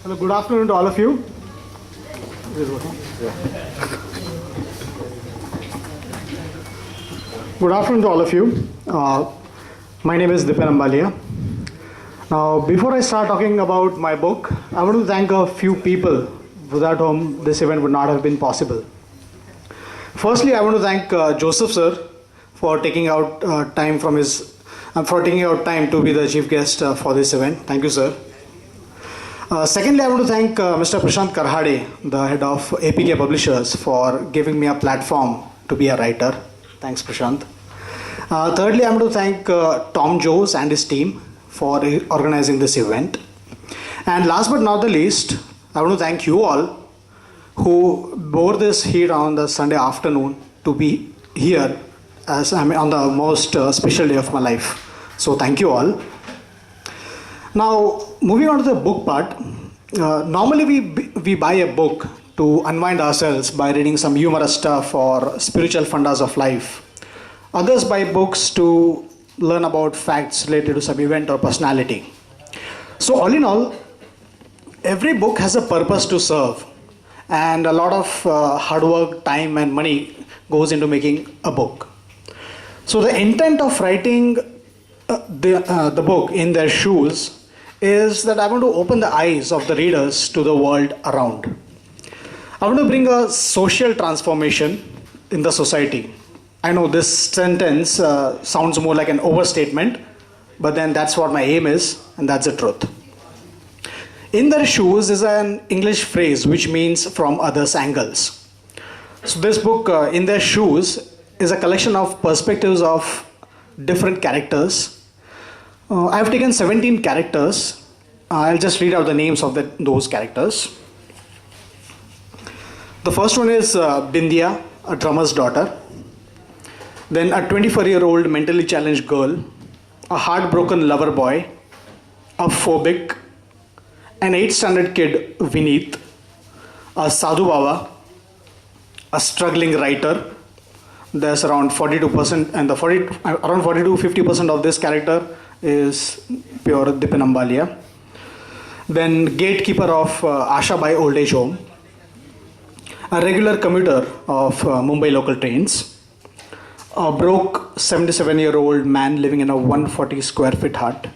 Hello, good afternoon to all of you. Good afternoon to all of you. My name is Dipen Ambalia. Now, before I start talking about my book, I want to thank a few people without whom this event would not have been possible. Firstly, I want to thank Joseph sir for taking out time from taking out time to be the chief guest for this event. Thank you, sir. Secondly, I want to thank Mr. Prashant Karhade, the head of APK Publishers, for giving me a platform to be a writer. Thanks, Prashant. Thirdly, I want to thank Tom Joes and his team for organizing this event. And last but not the least, I want to thank you all who bore this heat on the Sunday afternoon to be here as I'm on the most special day of my life. So thank you all. Now, moving on to the book part, normally we buy a book to unwind ourselves by reading some humorous stuff or spiritual fundas of life. Others buy books to learn about facts related to some event or personality. So all in all, every book has a purpose to serve, and a lot of hard work, time and money goes into making a book. So the intent of writing the book in their shoes is that I want to open the eyes of the readers to the world around. I want to bring a social transformation in the society. I know this sentence sounds more like an overstatement, but then that's what my aim is, and that's the truth. In their shoes is an English phrase which means from others' angles. So this book, In Their Shoes, is a collection of perspectives of different characters. I've taken 17 characters. I'll just read out the names of those characters. The first one is Bindia, a drummer's daughter. Then a 24-year-old mentally challenged girl, a heartbroken lover boy, a phobic, an 8th standard kid, Vineet, a sadhu baba, a struggling writer. There's around 42%, and around 40-50% of this character is pure Dipen Ambalia. Then gatekeeper of Ashabai Old Age Home, a regular commuter of Mumbai local trains, a broke 77-year-old man living in a 140 square feet hut,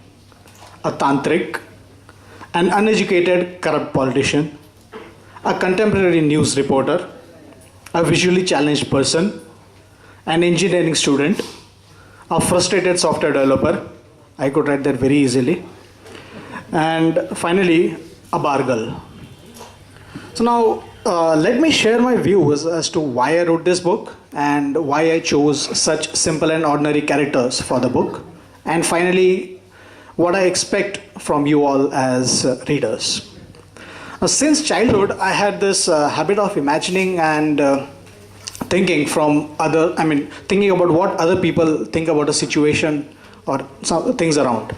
a tantric, an uneducated corrupt politician, a contemporary news reporter, a visually challenged person, an engineering student, a frustrated software developer, I could write that very easily, and finally a bar girl. So now let me share my views as to why I wrote this book and why I chose such simple and ordinary characters for the book, and finally what I expect from you all as readers. Since childhood, I had this habit of imagining and thinking about what other people think about a situation or some things around.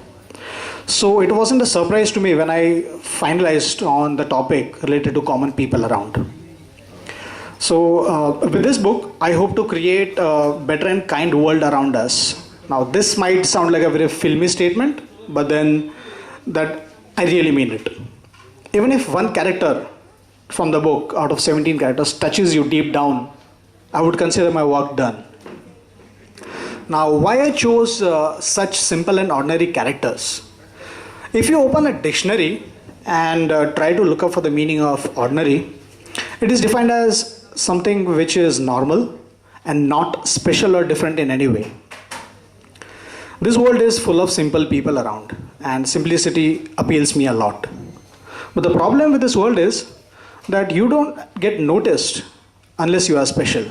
So it wasn't a surprise to me when I finalized on the topic related to common people around. So with this book, I hope to create a better and kind world around us. Now this might sound like a very filmy statement, but then that I really mean it. Even if one character from the book out of 17 characters touches you deep down, I would consider my work done. Now, why I chose such simple and ordinary characters? If you open a dictionary and try to look up for the meaning of ordinary, it is defined as something which is normal and not special or different in any way. This world is full of simple people around, and simplicity appeals me a lot. But the problem with this world is that you don't get noticed unless you are special.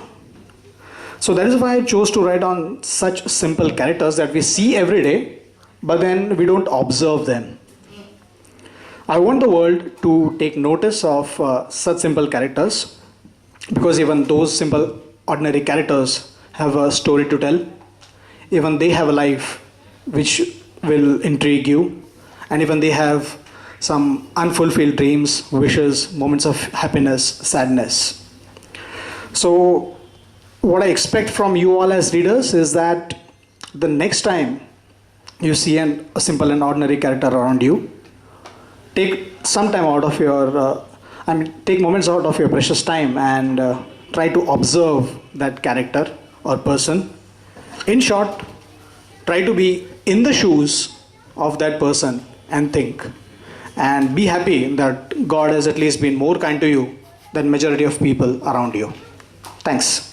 So that is why I chose to write on such simple characters that we see every day, but then we don't observe them. I want the world to take notice of such simple characters, because even those simple ordinary characters have a story to tell. Even they have a life which will intrigue you, and even they have some unfulfilled dreams, wishes, moments of happiness, sadness. So what I expect from you all as readers is that the next time you see a simple and ordinary character around you, take some time out of your, take moments out of your precious time and try to observe that character or person. In short, try to be in the shoes of that person and think. And be happy that God has at least been more kind to you than majority of people around you. Thanks.